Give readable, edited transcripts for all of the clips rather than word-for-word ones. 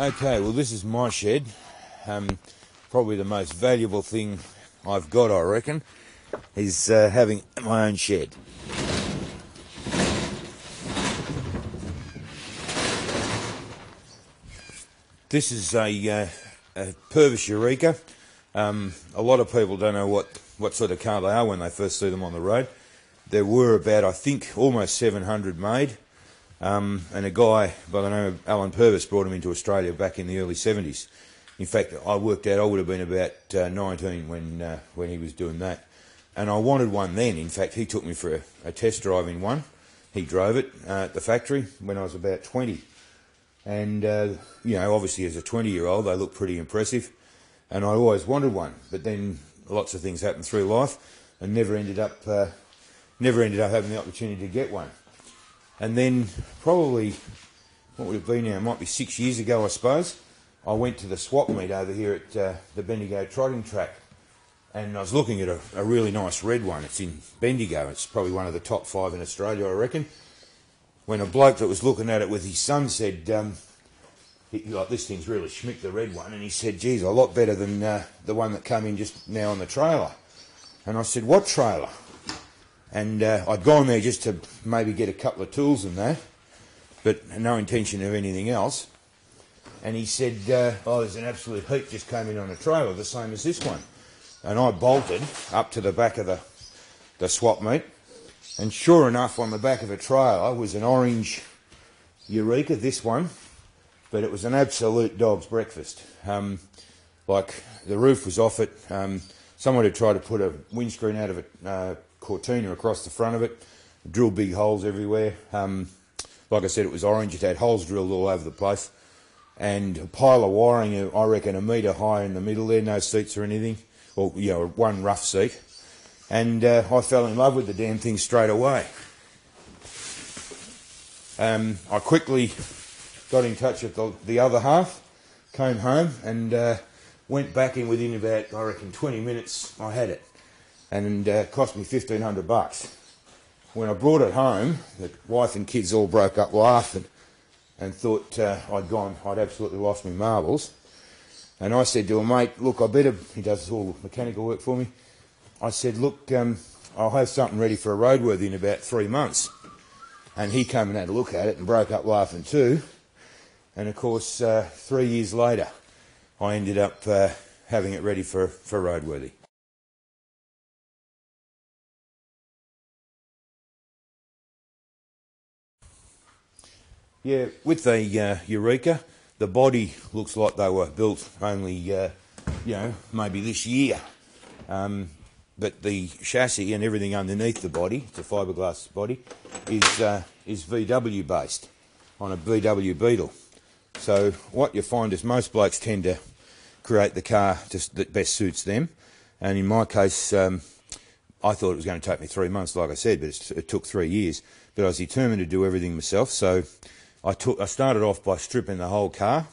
Okay, well this is my shed. Probably the most valuable thing I've got, I reckon, is having my own shed. This is a Purvis Eureka. A lot of people don't know what sort of car they are when they first see them on the road. There were about, I think, almost 700 made. And a guy by the name of Alan Purvis brought him into Australia back in the early 70s. In fact, I worked out I would have been about 19 when he was doing that. And I wanted one then. In fact, he took me for a test drive in one. He drove it at the factory when I was about 20. And, you know, obviously as a 20-year-old, they look pretty impressive. And I always wanted one. But then lots of things happened through life and never ended up having the opportunity to get one. And then probably, what would it be now? It might be 6 years ago, I suppose. I went to the swap meet over here at the Bendigo trotting track. And I was looking at a really nice red one. It's in Bendigo. It's probably one of the top 5 in Australia, I reckon. When a bloke that was looking at it with his son said, this thing's really schmicked, the red one. And he said, geez, a lot better than the one that came in just now on the trailer. And I said, what trailer? And I'd gone there just to maybe get a couple of tools and that, but no intention of anything else. And he said, oh, there's an absolute heap just came in on a trailer, the same as this one. And I bolted up to the back of the swap meet, and sure enough, on the back of the trailer was an orange Eureka, this one, but it was an absolute dog's breakfast. Like, the roof was off it. Someone had tried to put a windscreen out of a Cortina across the front of it, drilled big holes everywhere. Like I said, it was orange. It had holes drilled all over the place, and a pile of wiring, I reckon, a metre high in the middle there, no seats or anything, or, you know, one rough seat. And I fell in love with the damn thing straight away. I quickly got in touch with the other half, came home, and went back in within about, I reckon, 20 minutes. I had it. And cost me $1,500. When I brought it home, the wife and kids all broke up laughing and thought I'd absolutely lost my marbles. And I said to him, mate, look, he does all the mechanical work for me. I said, look, I'll have something ready for a roadworthy in about 3 months. And he came and had a look at it and broke up laughing too. And of course, 3 years later, I ended up having it ready for roadworthy. Yeah, with the Eureka, the body looks like they were built only, you know, maybe this year. But the chassis and everything underneath the body, it's a fiberglass body, is VW based on a VW Beetle. So what you find is most blokes tend to create the car that best suits them. And in my case, I thought it was going to take me 3 months, like I said, but it took 3 years. But I was determined to do everything myself, so I started off by stripping the whole car,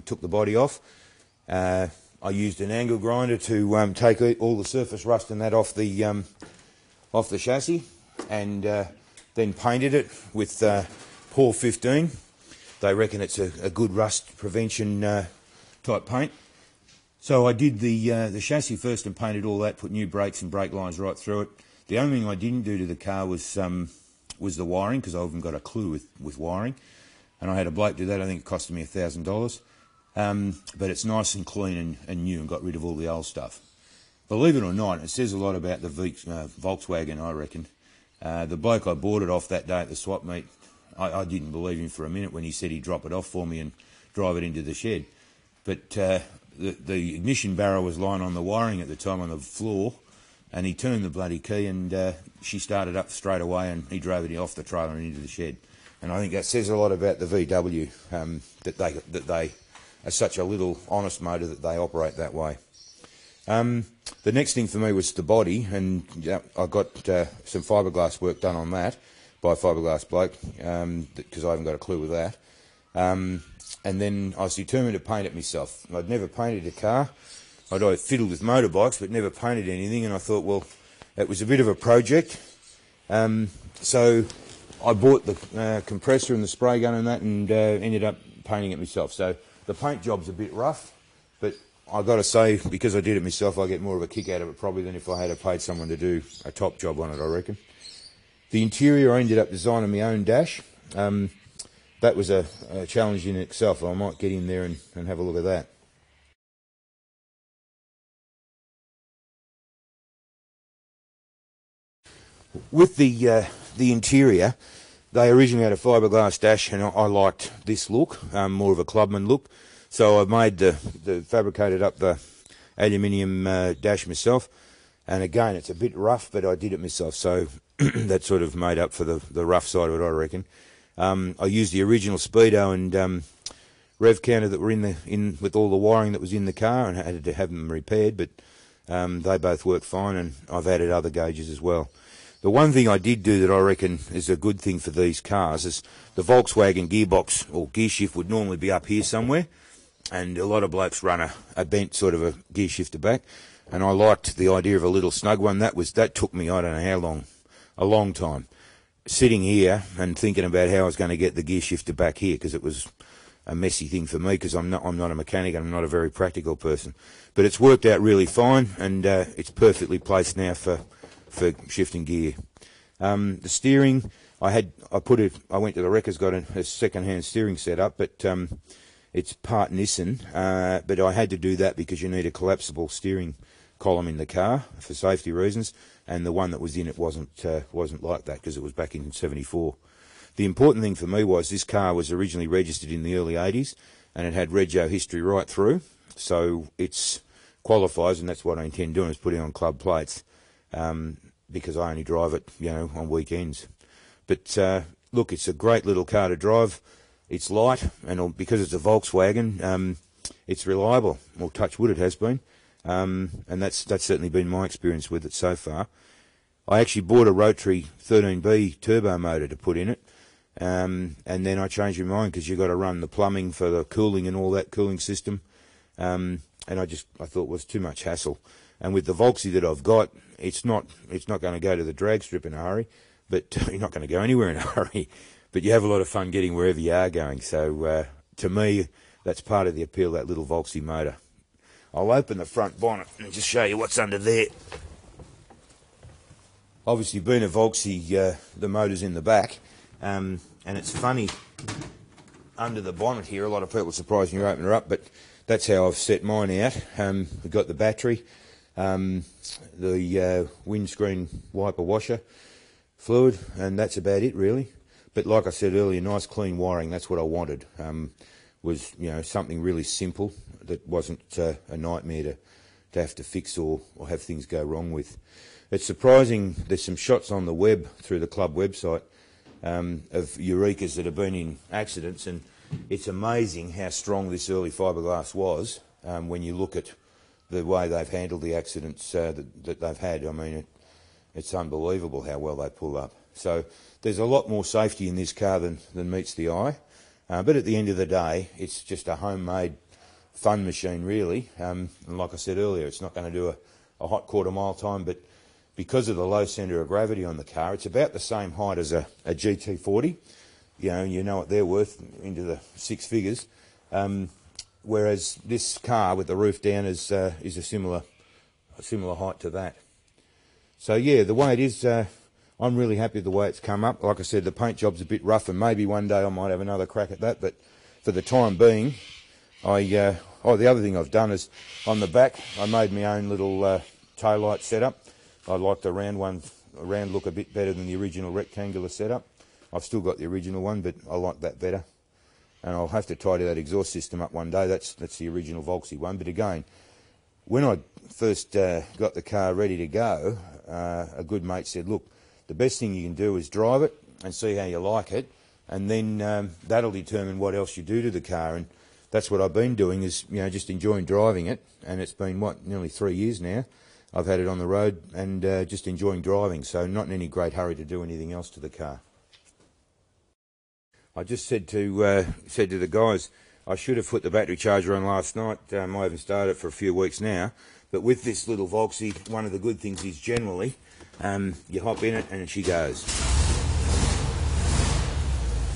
took the body off. I used an angle grinder to take all the surface rust and that off the chassis, and then painted it with Paul 15. They reckon it's a good rust prevention type paint. So I did the chassis first and painted all that, put new brakes and brake lines right through it. The only thing I didn't do to the car was the wiring, because I haven't got a clue with wiring. And I had a bloke do that. I think it cost me $1,000. But it's nice and clean and new, and got rid of all the old stuff. Believe it or not, it says a lot about the Volkswagen, I reckon. The bloke I bought it off that day at the swap meet, I didn't believe him for a minute when he said he'd drop it off for me and drive it into the shed. But the ignition barrel was lying on the wiring at the time on the floor, and he turned the bloody key, and she started up straight away, and he drove it off the trailer and into the shed. And I think that says a lot about the VW, that they are such a little honest motor that they operate that way. The next thing for me was the body, and I got some fiberglass work done on that by a fiberglass bloke, because I haven't got a clue with that. And then I was determined to paint it myself. I'd never painted a car. I'd always fiddled with motorbikes, but never painted anything, and I thought, well, it was a bit of a project. So I bought the compressor and the spray gun and that, and ended up painting it myself. So The paint job's a bit rough, but I've got to say, because I did it myself, I get more of a kick out of it probably than if I had paid someone to do a top job on it, I reckon. The interior, I ended up designing my own dash. That was a challenge in itself. I might get in there and have a look at that. With the interior, they originally had a fiberglass dash, and I liked this look, more of a clubman look. So I've made fabricated up the aluminium dash myself. And again, it's a bit rough, but I did it myself, so that sort of made up for the rough side of it, I reckon. I used the original speedo and rev counter that were in with all the wiring that was in the car, and had to have them repaired, but they both work fine, and I've added other gauges as well. The one thing I did do that I reckon is a good thing for these cars is the Volkswagen gearbox or gear shift would normally be up here somewhere, and a lot of blokes run a bent sort of a gear shifter back, and I liked the idea of a little snug one. That took me, I don't know how long, a long time, sitting here and thinking about how I was going to get the gear shifter back here, because it was a messy thing for me, because I'm not a mechanic and I'm not a very practical person. But it's worked out really fine, and it's perfectly placed now for shifting gear. The steering, I went to the wreckers, got a second-hand steering set up, but it's part Nissan, but I had to do that because you need a collapsible steering column in the car for safety reasons, and the one that was in it wasn't like that, because it was back in '74. The important thing for me was this car was originally registered in the early '80s, and it had rego history right through, so it qualifies, and that's what I intend doing, is putting on club plates, because I only drive it, on weekends. But look, it's a great little car to drive. It's light, and because it's a Volkswagen, it's reliable. Well, touch wood, it has been, and that's certainly been my experience with it so far. I actually bought a rotary 13B turbo motor to put in it, and then I changed my mind, because you've got to run the plumbing for the cooling and all that cooling system, and I thought it was too much hassle. And with the Volksy that I've got, it's not going to go to the drag strip in a hurry, but you're not going to go anywhere in a hurry. But you have a lot of fun getting wherever you are going. So to me, that's part of the appeal, that little Volksy motor. I'll open the front bonnet and just show you what's under there. Obviously, being a Volksy, the motor's in the back, and it's funny, under the bonnet here, a lot of people are surprised when you open her up, but that's how I've set mine out. We've got the battery, the windscreen wiper washer fluid, and that's about it really. But like I said earlier, nice clean wiring, that's what I wanted. Was something really simple that wasn't a nightmare to have to fix or have things go wrong with. It's surprising, there's some shots on the web through the club website of Eurekas that have been in accidents, and it's amazing how strong this early fiberglass was when you look at the way they've handled the accidents that they've had. I mean, it's unbelievable how well they pull up. So there's a lot more safety in this car than meets the eye. But at the end of the day, it's just a homemade fun machine, really. And like I said earlier, it's not going to do a hot quarter-mile time, but because of the low centre of gravity on the car, it's about the same height as a GT40. You know what they're worth, into the six figures. Whereas this car with the roof down is a similar height to that. So yeah, the way it is, I'm really happy with the way it's come up. Like I said, the paint job's a bit rough, and maybe one day I might have another crack at that. But for the time being, the other thing I've done is on the back, I made my own little taillight setup. I like the round look a bit better than the original rectangular setup. I've still got the original one, but I like that better. And I'll have to tidy that exhaust system up one day. That's the original Volksy one. But again, when I first got the car ready to go, a good mate said, look, the best thing you can do is drive it and see how you like it, and then that'll determine what else you do to the car. And that's what I've been doing, is just enjoying driving it. And it's been, nearly 3 years now I've had it on the road, and just enjoying driving, so not in any great hurry to do anything else to the car. I just said to the guys, I should have put the battery charger on last night. I haven't started it for a few weeks now, but with this little Volksy, one of the good things is generally you hop in it and she goes.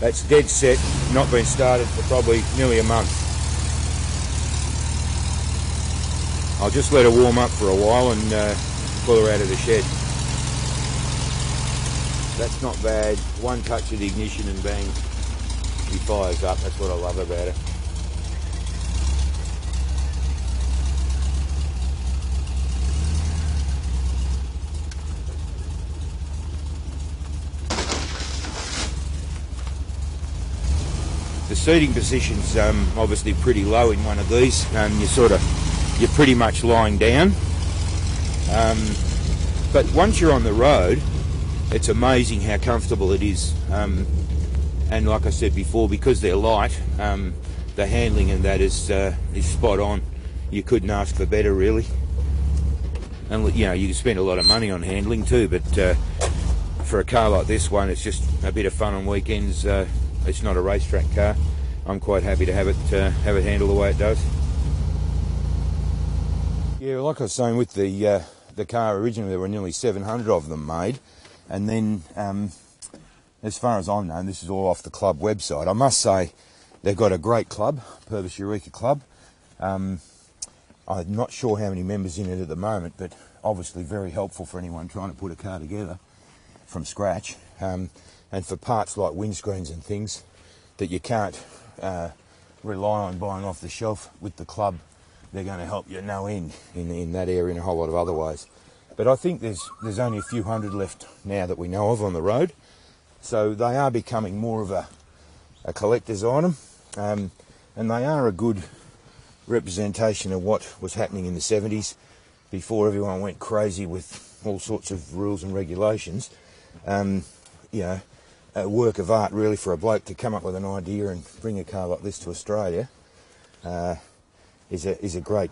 That's dead set, not been started for probably nearly a month. I'll just let her warm up for a while and pull her out of the shed. That's not bad. One touch of the ignition and bang, she fires up. That's what I love about her. The seating position's obviously pretty low in one of these. You're pretty much lying down. But once you're on the road, it's amazing how comfortable it is. And like I said before, because they're light, the handling and that is spot on. You couldn't ask for better, really. And you know, you can spend a lot of money on handling too, but for a car like this one, it's just a bit of fun on weekends. It's not a racetrack car. I'm quite happy to have it handle the way it does. Yeah, like I was saying, with the car originally, there were nearly 700 of them made, and then as far as I'm known, this is all off the club website. I must say they've got a great club, Purvis Eureka Club. I'm not sure how many members in it at the moment, but obviously very helpful for anyone trying to put a car together from scratch. And for parts like windscreens and things that you can't rely on buying off the shelf, with the club, they're going to help you no end in that area and a whole lot of other ways. But I think there's only a few hundred left now that we know of on the road, so they are becoming more of a collector's item, and they are a good representation of what was happening in the 70s before everyone went crazy with all sorts of rules and regulations. You know, a work of art really for a bloke to come up with an idea and bring a car like this to Australia is a great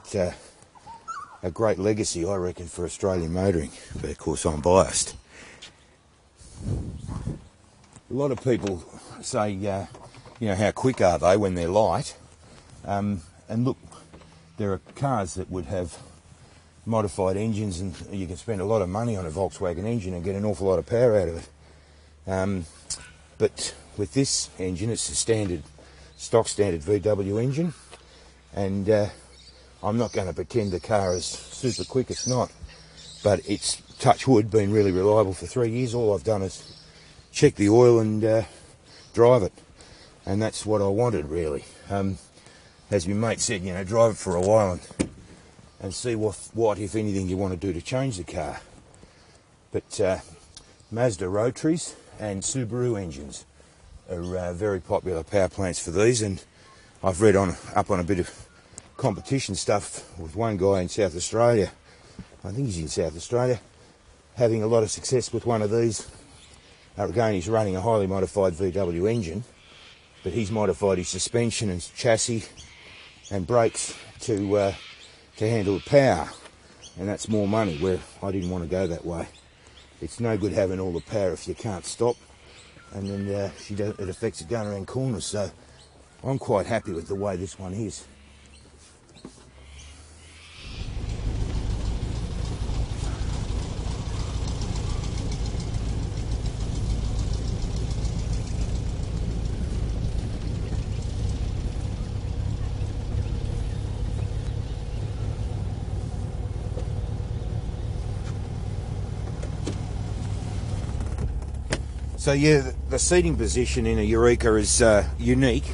legacy, I reckon, for Australian motoring. But of course I'm biased. A lot of people say, you know, how quick are they when they're light? And look, there are cars that would have modified engines, and you can spend a lot of money on a Volkswagen engine and get an awful lot of power out of it. But with this engine, it's a stock standard VW engine, and I'm not going to pretend the car is super quick, it's not, but it's, touch wood, been really reliable for 3 years. All I've done is check the oil and drive it, and that's what I wanted, really. As my mate said, you know, drive it for a while and see what, if anything, you want to do to change the car. But Mazda rotaries and Subaru engines are very popular power plants for these, and I've read up on a bit of competition stuff with one guy in South Australia. I think he's in South Australia, having a lot of success with one of these. Again, he's running a highly modified VW engine, but he's modified his suspension and chassis and brakes to handle the power, and that's more money, where I didn't want to go that way. It's no good having all the power if you can't stop, and then it affects it going around corners. So I'm quite happy with the way this one is. So yeah, the seating position in a Eureka is unique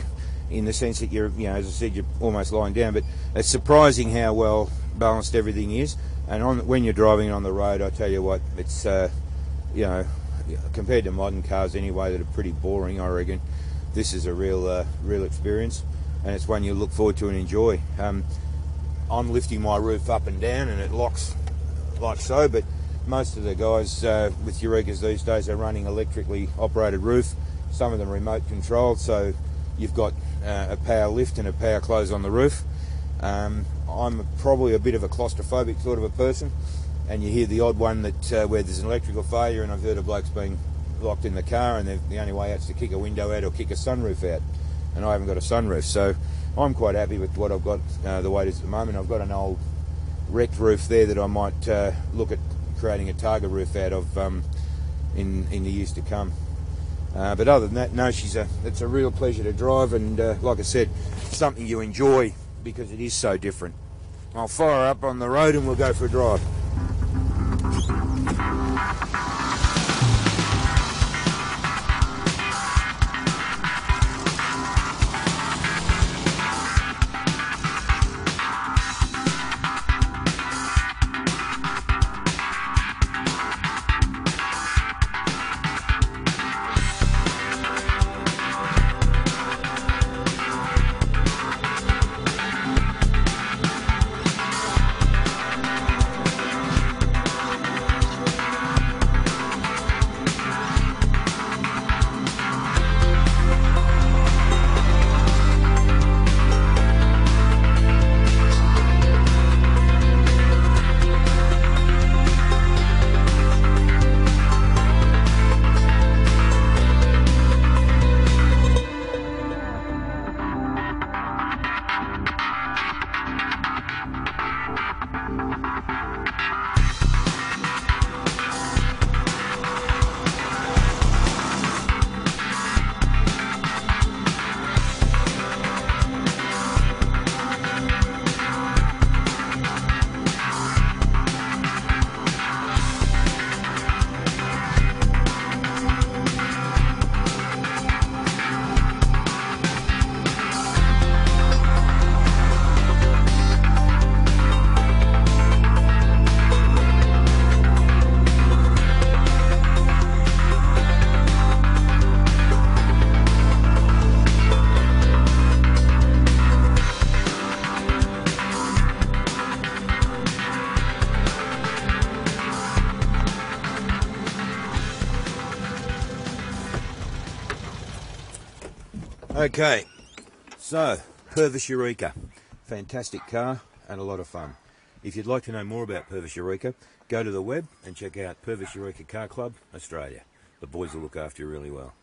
in the sense that you're, you know, as I said, you're almost lying down, but it's surprising how well balanced everything is. And when you're driving on the road, I tell you what, it's, you know, compared to modern cars anyway that are pretty boring, I reckon, this is a real experience, and it's one you look forward to and enjoy. I'm lifting my roof up and down and it locks like so, but most of the guys with Eurekas these days are running electrically operated roof, some of them remote controlled, so you've got a power lift and a power close on the roof. I'm probably a bit of a claustrophobic sort of a person, and you hear the odd one that where there's an electrical failure, and I've heard of blokes being locked in the car and the only way out's to kick a window out or kick a sunroof out, and I haven't got a sunroof, so I'm quite happy with what I've got the way it is at the moment. I've got an old wrecked roof there that I might look at creating a Targa roof out of in the years to come. But other than that, no, it's a real pleasure to drive, and like I said, something you enjoy because it is so different. I'll fire up on the road and we'll go for a drive. Okay, so Purvis Eureka, fantastic car and a lot of fun. If you'd like to know more about Purvis Eureka, go to the web and check out Purvis Eureka Car Club Australia. The boys will look after you really well.